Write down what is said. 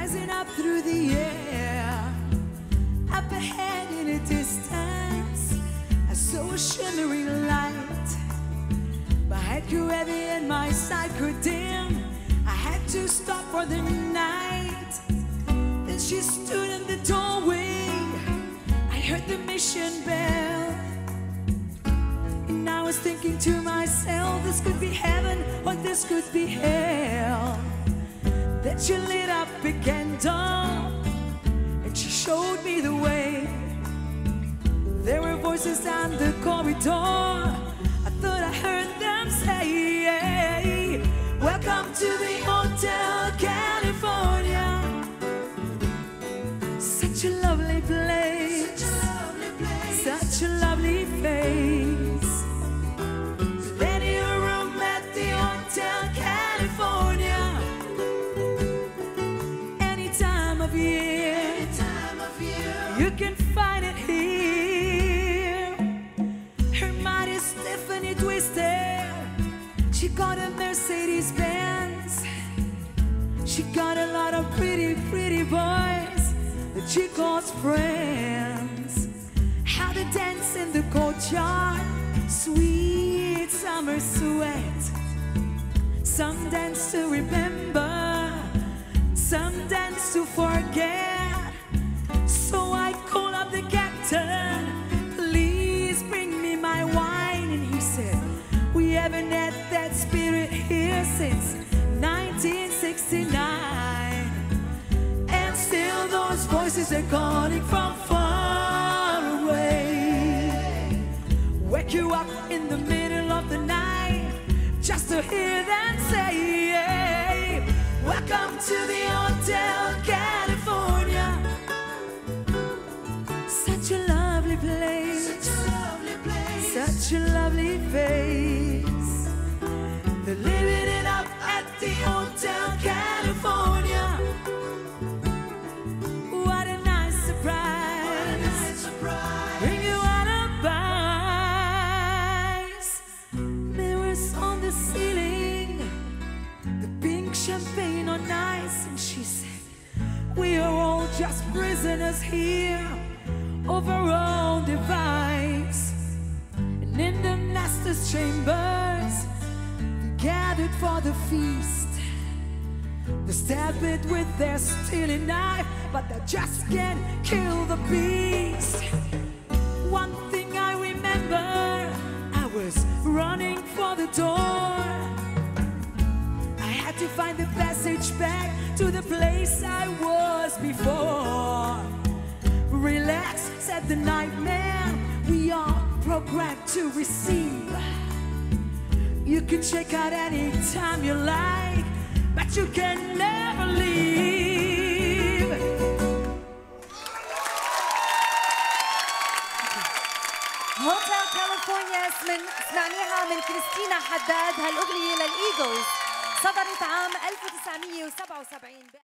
rising up through the air. Up ahead in a distance, I saw a shimmering light. My head grew heavy and my sight grew dim. I had to stop for the night. Then she stood in the doorway. I heard the mission bell, and I was thinking to myself, this could be heaven or this could be hell. Then she lit up a candle and she showed me the way. There were voices down the corridor. I thought I heard them say, welcome to the Hotel California. Such a lovely place, such a lovely face. Rent you a room at the Hotel California. Any time of year, you can find it here. Her mind is stiff and twisted. She got a Mercedes Benz. She got a lot of pretty, pretty boys that she calls friends. How to dance in the courtyard, sweet summer sweat. Some dance to remember, some dance to forget. So I call up the captain, please bring me my wine. And he said, we haven't had that spirit here since 1969. And still those voices are calling from far away. Wake you up in the middle of the night just to hear them say, welcome to the Hotel California. Such a lovely place, such a lovely face. They're living it up at the Hotel California. What a nice surprise, bring you alibis. Mirrors on the ceiling, the pink champagne on ice. And she said, we are all just prisoners here of our own device. And in the master's chambers, they gathered for the feast. They stab it with their steely knife, but they just can't kill the beast. One thing I remember, I was running for the door. I had to find the passage back to the place I was before. Relax, said the nightmare, we are programmed to receive. You can check out any time you like, but you can never leave. هوتيل كاليفورنيا سمعناها من كريستينا حداد. هالأغنية للإيجلز صدرت عام 1977.